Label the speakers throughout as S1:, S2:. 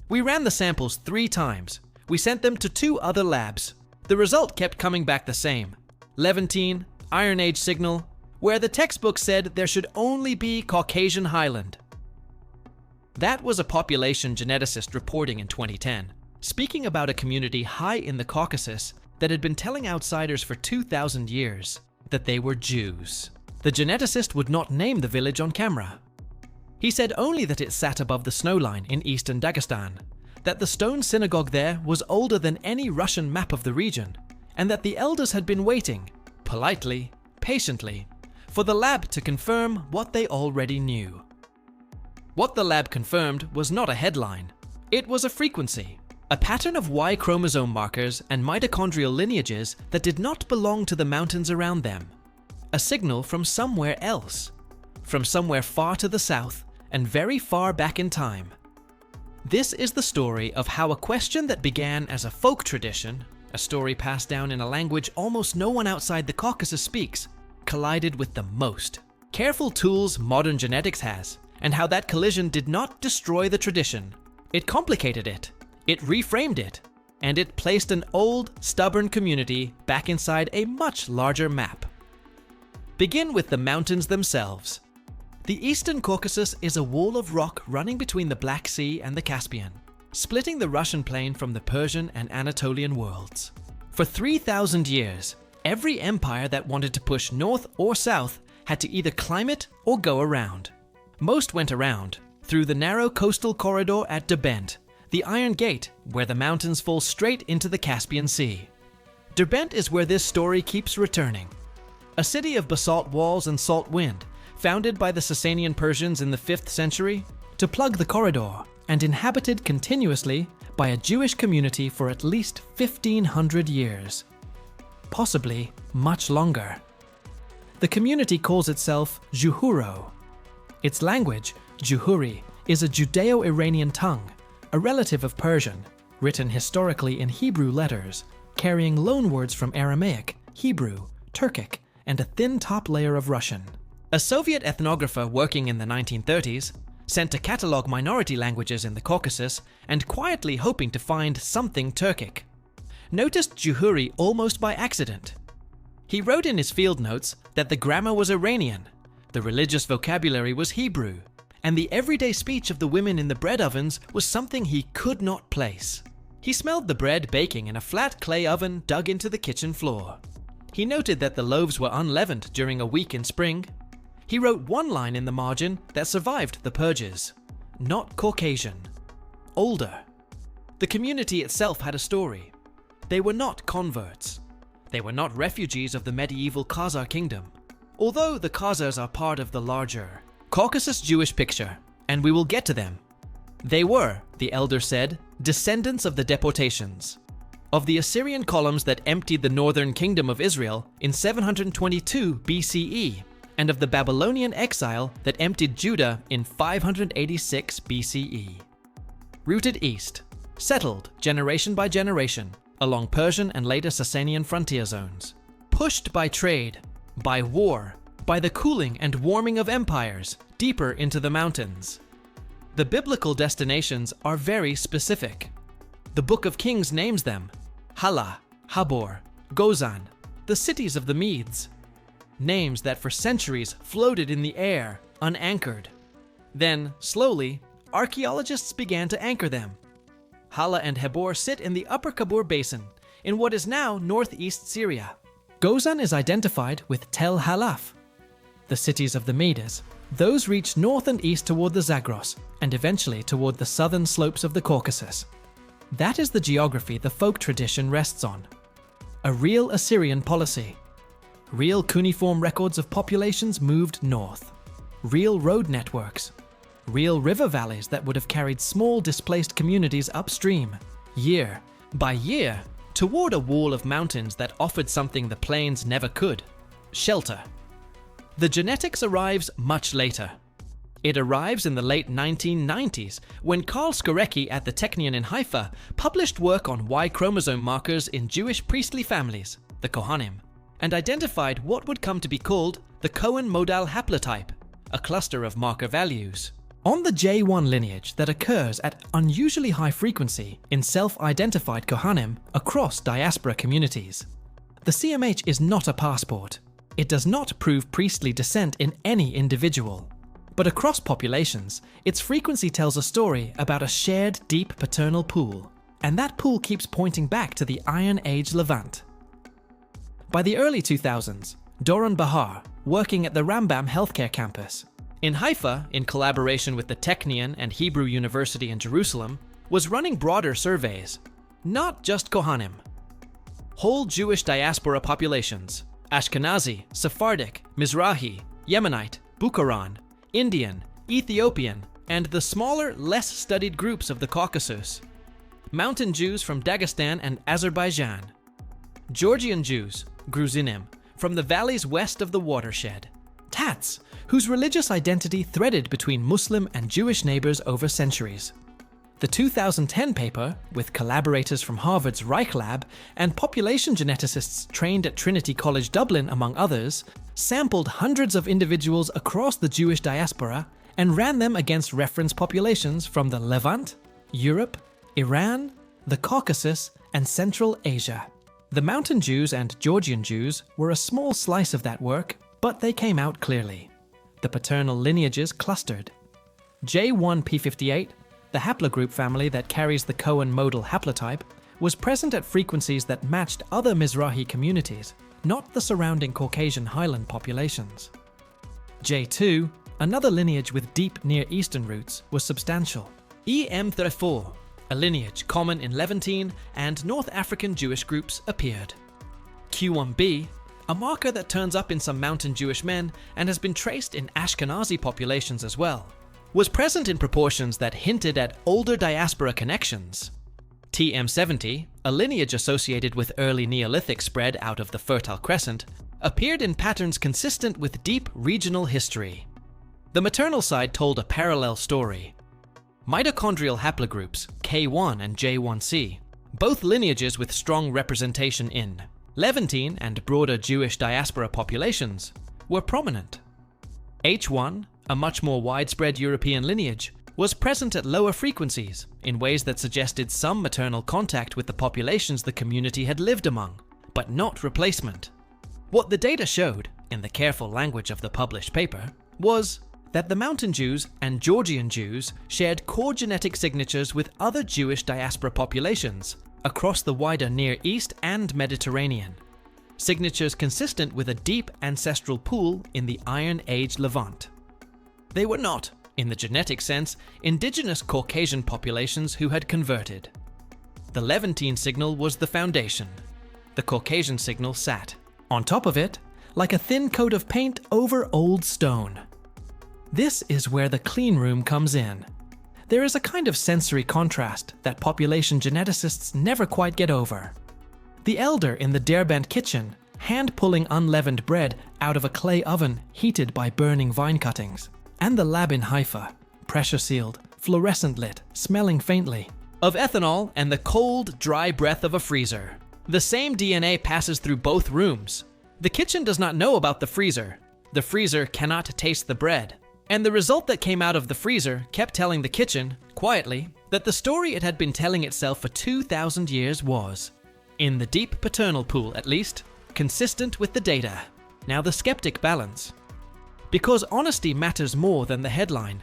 S1: We ran the samples 3 times. We sent them to 2 other labs. The result kept coming back the same. Levantine, Iron Age signal, where the textbook said there should only be Caucasian highland. That was a population geneticist reporting in 2010, speaking about a community high in the Caucasus that had been telling outsiders for 2,000 years that they were Jews. The geneticist would not name the village on camera. He said only that it sat above the snowline in eastern Dagestan, that the stone synagogue there was older than any Russian map of the region, and that the elders had been waiting, politely, patiently, for the lab to confirm what they already knew. What the lab confirmed was not a headline. It was a frequency, a pattern of Y chromosome markers and mitochondrial lineages that did not belong to the mountains around them. A signal from somewhere else, from somewhere far to the south and very far back in time. This is the story of how a question that began as a folk tradition, a story passed down in a language almost no one outside the Caucasus speaks, collided with the most careful tools modern genetics has, and how that collision did not destroy the tradition. It complicated it, it reframed it, and it placed an old, stubborn community back inside a much larger map. Begin with the mountains themselves. The eastern Caucasus is a wall of rock running between the Black Sea and the Caspian, splitting the Russian plain from the Persian and Anatolian worlds. For 3,000 years, every empire that wanted to push north or south had to either climb it or go around. Most went around, through the narrow coastal corridor at Derbent, the Iron Gate, where the mountains fall straight into the Caspian Sea. Derbent is where this story keeps returning. A city of basalt walls and salt wind, founded by the Sasanian Persians in the 5th century to plug the corridor, and inhabited continuously by a Jewish community for at least 1,500 years. Possibly much longer. The community calls itself Juhuro. Its language, Juhuri, is a Judeo-Iranian tongue, a relative of Persian, written historically in Hebrew letters, carrying loanwords from Aramaic, Hebrew, Turkic, and a thin top layer of Russian. A Soviet ethnographer working in the 1930s, sent to catalog minority languages in the Caucasus and quietly hoping to find something Turkic, noticed Juhuri almost by accident. He wrote in his field notes that the grammar was Iranian, the religious vocabulary was Hebrew, and the everyday speech of the women in the bread ovens was something he could not place. He smelled the bread baking in a flat clay oven dug into the kitchen floor. He noted that the loaves were unleavened during a week in spring. He wrote one line in the margin that survived the purges. Not Caucasian. Older. The community itself had a story. They were not converts. They were not refugees of the medieval Khazar kingdom, although the Khazars are part of the larger Caucasus Jewish picture, and we will get to them. They were, the elder said, descendants of the deportations, of the Assyrian columns that emptied the northern kingdom of Israel in 722 BCE, and of the Babylonian exile that emptied Judah in 586 BCE. Rooted east, settled generation by generation along Persian and later Sasanian frontier zones, pushed by trade, by war, by the cooling and warming of empires deeper into the mountains. The biblical destinations are very specific. The Book of Kings names them Hala, Habor, Gozan, the cities of the Medes. Names that for centuries floated in the air, unanchored. Then, slowly, archaeologists began to anchor them. Hala and Habor sit in the Upper Kabur Basin, in what is now northeast Syria. Gozan is identified with Tel Halaf, the cities of the Medes. Those reach north and east toward the Zagros, and eventually toward the southern slopes of the Caucasus. That is the geography the folk tradition rests on. A real Assyrian policy. Real cuneiform records of populations moved north. Real road networks. Real river valleys that would have carried small displaced communities upstream, year by year, toward a wall of mountains that offered something the plains never could: shelter. The genetics arrives much later. It arrives in the late 1990s when Karl Skorecki at the Technion in Haifa published work on Y chromosome markers in Jewish priestly families, the Kohanim, and identified what would come to be called the Cohen modal haplotype, a cluster of marker values. On the J1 lineage that occurs at unusually high frequency in self-identified Kohanim across diaspora communities. The CMH is not a passport. It does not prove priestly descent in any individual. But across populations, its frequency tells a story about a shared deep paternal pool, and that pool keeps pointing back to the Iron Age Levant. By the early 2000s, Doron Bahar, working at the Rambam Healthcare Campus in Haifa, in collaboration with the Technion and Hebrew University in Jerusalem, was running broader surveys, not just Kohanim. Whole Jewish diaspora populations, Ashkenazi, Sephardic, Mizrahi, Yemenite, Bukharan, Indian, Ethiopian, and the smaller, less studied groups of the Caucasus, Mountain Jews from Dagestan and Azerbaijan, Georgian Jews, Gruzinim, from the valleys west of the watershed, Tats, whose religious identity threaded between Muslim and Jewish neighbors over centuries. The 2010 paper, with collaborators from Harvard's Reich Lab and population geneticists trained at Trinity College Dublin, among others, sampled hundreds of individuals across the Jewish diaspora and ran them against reference populations from the Levant, Europe, Iran, the Caucasus, and Central Asia. The Mountain Jews and Georgian Jews were a small slice of that work, but they came out clearly. The paternal lineages clustered. J1P58, the haplogroup family that carries the Cohen modal haplotype, was present at frequencies that matched other Mizrahi communities, not the surrounding Caucasian highland populations. J2, another lineage with deep Near Eastern roots, was substantial. EM34, a lineage common in Levantine and North African Jewish groups, appeared. Q1b, a marker that turns up in some Mountain Jewish men and has been traced in Ashkenazi populations as well, was present in proportions that hinted at older diaspora connections. TM70, a lineage associated with early Neolithic spread out of the Fertile Crescent, appeared in patterns consistent with deep regional history. The maternal side told a parallel story. Mitochondrial haplogroups K1 and J1C, both lineages with strong representation in Levantine and broader Jewish diaspora populations, were prominent. H1, a much more widespread European lineage, was present at lower frequencies in ways that suggested some maternal contact with the populations the community had lived among, but not replacement. What the data showed, in the careful language of the published paper, was that the Mountain Jews and Georgian Jews shared core genetic signatures with other Jewish diaspora populations across the wider Near East and Mediterranean, signatures consistent with a deep ancestral pool in the Iron Age Levant. They were not, in the genetic sense, indigenous Caucasian populations who had converted. The Levantine signal was the foundation. The Caucasian signal sat on top of it, like a thin coat of paint over old stone. This is where the clean room comes in. There is a kind of sensory contrast that population geneticists never quite get over. The elder in the Derbent kitchen, hand-pulling unleavened bread out of a clay oven heated by burning vine cuttings, and the lab in Haifa, pressure-sealed, fluorescent-lit, smelling faintly of ethanol and the cold, dry breath of a freezer. The same DNA passes through both rooms. The kitchen does not know about the freezer. The freezer cannot taste the bread. And the result that came out of the freezer kept telling the kitchen, quietly, that the story it had been telling itself for 2,000 years was, in the deep paternal pool at least, consistent with the data. Now the skeptic balance. Because honesty matters more than the headline,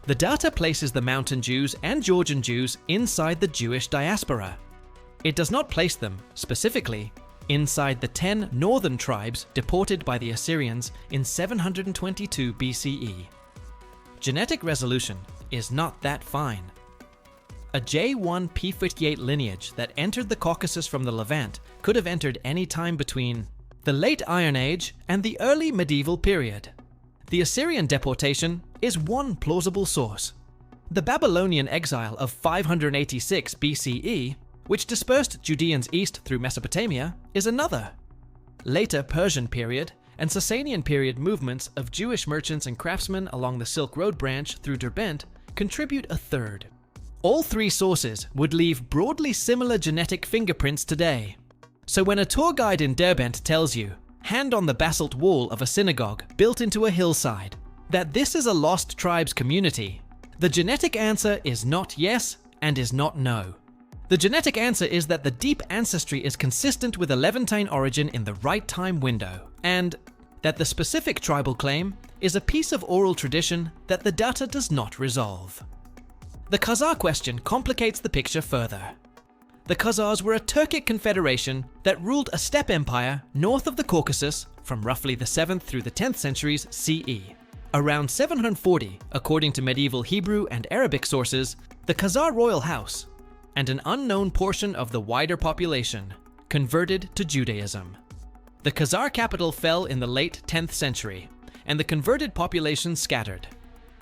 S1: the data places the Mountain Jews and Georgian Jews inside the Jewish diaspora. It does not place them, specifically, inside the 10 northern tribes deported by the Assyrians in 722 BCE. Genetic resolution is not that fine. A J1P58 lineage that entered the Caucasus from the Levant could have entered any time between the late Iron Age and the early medieval period. The Assyrian deportation is one plausible source. The Babylonian exile of 586 BCE, which dispersed Judeans east through Mesopotamia, is another. Later Persian period and Sasanian period movements of Jewish merchants and craftsmen along the Silk Road branch through Derbent contribute a third. All three sources would leave broadly similar genetic fingerprints today. So when a tour guide in Derbent tells you, hand on the basalt wall of a synagogue built into a hillside, that this is a lost tribes community, The genetic answer is not yes and is not no. The genetic answer is that the deep ancestry is consistent with a Levantine origin in the right time window, and that the specific tribal claim is a piece of oral tradition that the data does not resolve. The Khazar question complicates the picture further. The Khazars were a Turkic confederation that ruled a steppe empire north of the Caucasus from roughly the 7th through the 10th centuries CE. Around 740, according to medieval Hebrew and Arabic sources, the Khazar royal house, and an unknown portion of the wider population, converted to Judaism. The Khazar capital fell in the late 10th century, and the converted population scattered.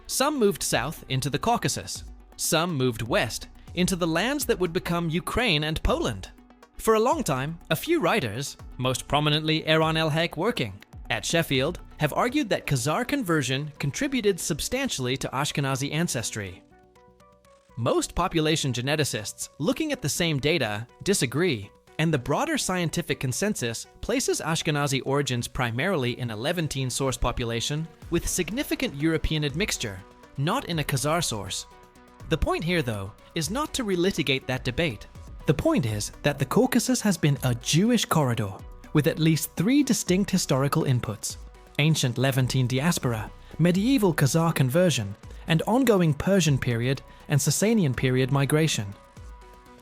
S1: Some moved south into the Caucasus, some moved west into the lands that would become Ukraine and Poland. For a long time, a few writers, most prominently Aaron El-Hek working at Sheffield, have argued that Khazar conversion contributed substantially to Ashkenazi ancestry. Most population geneticists looking at the same data disagree, and the broader scientific consensus places Ashkenazi origins primarily in a Levantine source population with significant European admixture, not in a Khazar source. The point here, though, is not to relitigate that debate. The point is that the Caucasus has been a Jewish corridor with at least 3 distinct historical inputs: ancient Levantine diaspora, medieval Khazar conversion, and ongoing Persian period and Sasanian period migration.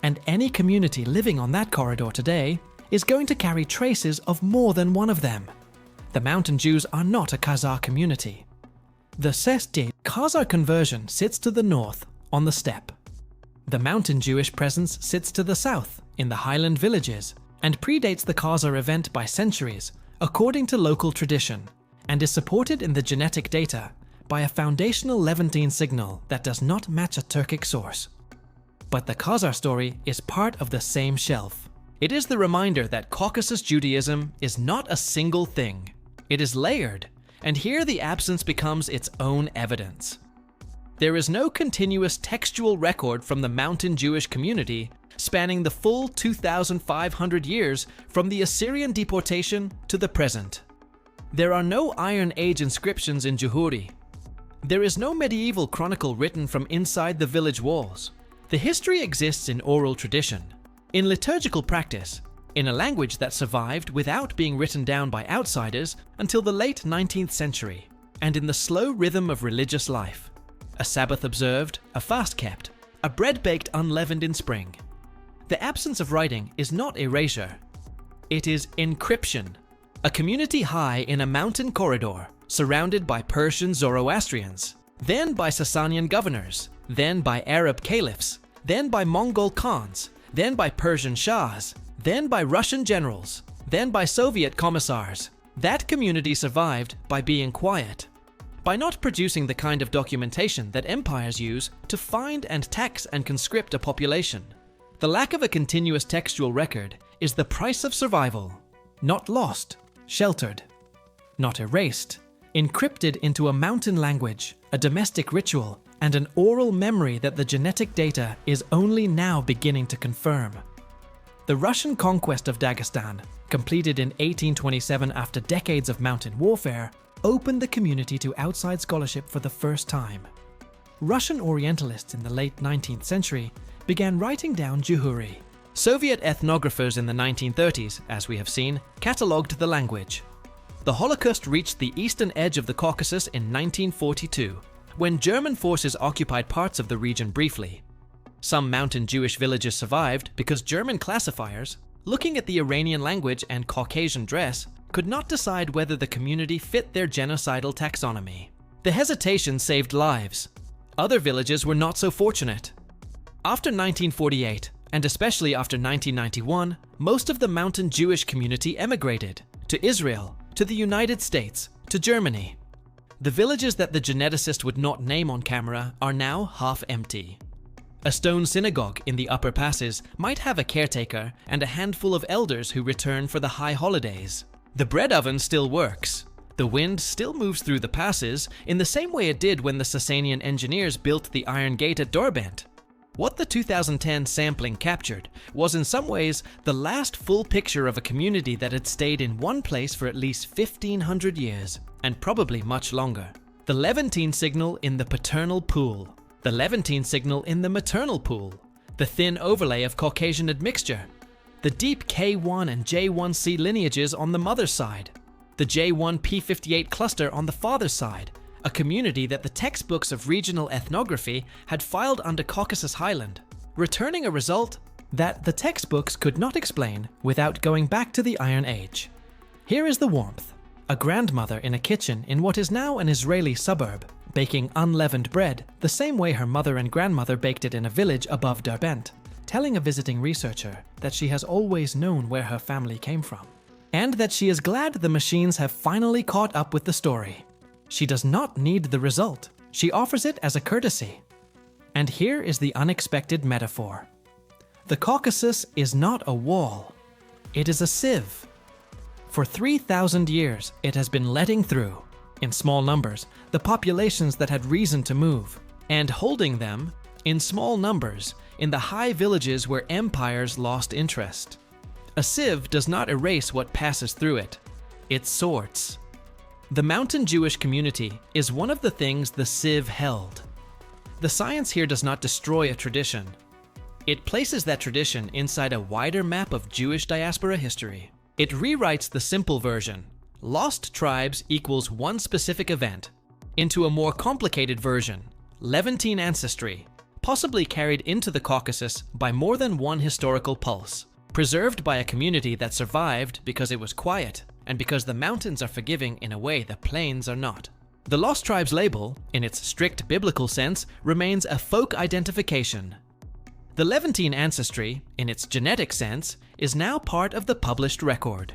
S1: And any community living on that corridor today is going to carry traces of more than one of them. The Mountain Jews are not a Khazar community. The Sesti Khazar conversion sits to the north, on the steppe. The mountain Jewish presence sits to the south, in the highland villages, and predates the Khazar event by centuries, according to local tradition, and is supported in the genetic data by a foundational Levantine signal that does not match a Turkic source. But the Khazar story is part of the same shelf. It is the reminder that Caucasus Judaism is not a single thing. It is layered, and here the absence becomes its own evidence. There is no continuous textual record from the mountain Jewish community spanning the full 2,500 years from the Assyrian deportation to the present. There are no Iron Age inscriptions in Juhuri. There is no medieval chronicle written from inside the village walls. The history exists in oral tradition, in liturgical practice, in a language that survived without being written down by outsiders until the late 19th century, and in the slow rhythm of religious life. A Sabbath observed, a fast kept, a bread baked unleavened in spring. The absence of writing is not erasure. It is encryption. A community high in a mountain corridor, surrounded by Persian Zoroastrians, then by Sasanian governors, then by Arab caliphs, then by Mongol khans, then by Persian shahs, then by Russian generals, then by Soviet commissars. That community survived by being quiet, by not producing the kind of documentation that empires use to find and tax and conscript a population. The lack of a continuous textual record is the price of survival. Not lost, sheltered. Not erased, encrypted into a mountain language, a domestic ritual, and an oral memory that the genetic data is only now beginning to confirm. The Russian conquest of Dagestan, completed in 1827 after decades of mountain warfare, opened the community to outside scholarship for the first time. Russian Orientalists in the late 19th century began writing down Juhuri. Soviet ethnographers in the 1930s, as we have seen, catalogued the language. The Holocaust reached the eastern edge of the Caucasus in 1942, when German forces occupied parts of the region briefly. Some mountain Jewish villages survived because German classifiers, looking at the Iranian language and Caucasian dress, could not decide whether the community fit their genocidal taxonomy. The hesitation saved lives. Other villages were not so fortunate. After 1948, and especially after 1991, most of the mountain Jewish community emigrated to Israel, to the United States, to Germany. The villages that the geneticist would not name on camera are now half empty. A stone synagogue in the upper passes might have a caretaker and a handful of elders who return for the high holidays. The bread oven still works. The wind still moves through the passes in the same way it did when the Sasanian engineers built the Iron Gate at Derbent. What the 2010 sampling captured was in some ways the last full picture of a community that had stayed in one place for at least 1,500 years, and probably much longer. The Levantine signal in the paternal pool. the Levantine signal in the maternal pool, the thin overlay of Caucasian admixture, the deep K1 and J1C lineages on the mother's side, the J1P58 cluster on the father's side, a community that the textbooks of regional ethnography had filed under Caucasus Highland, returning a result that the textbooks could not explain without going back to the Iron Age. Here is the warmth. A grandmother in a kitchen in what is now an Israeli suburb, baking unleavened bread the same way her mother and grandmother baked it in a village above Derbent, telling a visiting researcher that she has always known where her family came from, and that she is glad the machines have finally caught up with the story. She does not need the result. She offers it as a courtesy. And here is the unexpected metaphor. The Caucasus is not a wall. It is a sieve. For 3,000 years, it has been letting through, in small numbers, the populations that had reason to move, and holding them, in small numbers, in the high villages where empires lost interest. A sieve does not erase what passes through it. It sorts. The mountain Jewish community is one of the things the sieve held. The science here does not destroy a tradition. It places that tradition inside a wider map of Jewish diaspora history. It rewrites the simple version, lost tribes equals one specific event, into a more complicated version, Levantine ancestry, possibly carried into the Caucasus by more than one historical pulse, preserved by a community that survived because it was quiet, and because the mountains are forgiving in a way the plains are not. The Lost Tribes label, in its strict biblical sense, remains a folk identification. The Levantine ancestry, in its genetic sense, is now part of the published record.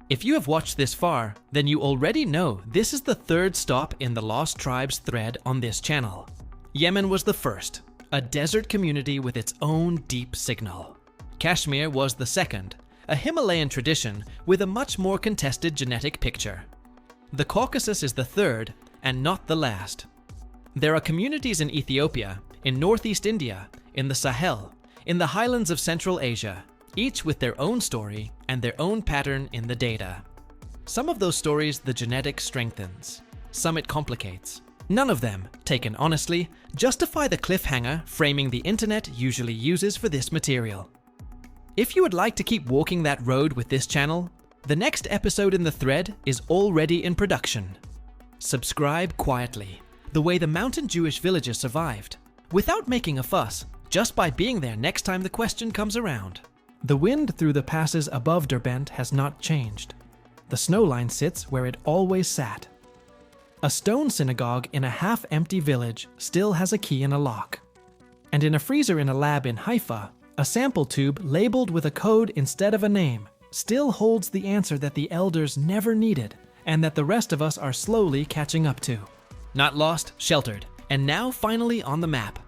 S1: If you have watched this far, then you already know this is the third stop in the Lost Tribes thread on this channel. Yemen was the first, a desert community with its own deep signal. Kashmir was the second, a Himalayan tradition with a much more contested genetic picture. The Caucasus is the third, and not the last. There are communities in Ethiopia, in northeast India, in the Sahel, in the highlands of Central Asia, each with their own story and their own pattern in the data. Some of those stories the genetic strengthens, some it complicates. None of them, taken honestly, justify the cliffhanger framing the internet usually uses for this material. If you would like to keep walking that road with this channel, the next episode in the thread is already in production. Subscribe quietly, the way the mountain Jewish villages survived, without making a fuss, just by being there next time the question comes around. The wind through the passes above Derbent has not changed. The snow line sits where it always sat. A stone synagogue in a half-empty village still has a key in a lock. And in a freezer in a lab in Haifa, a sample tube labeled with a code instead of a name still holds the answer that the elders never needed and that the rest of us are slowly catching up to. Not lost, sheltered, and now finally on the map.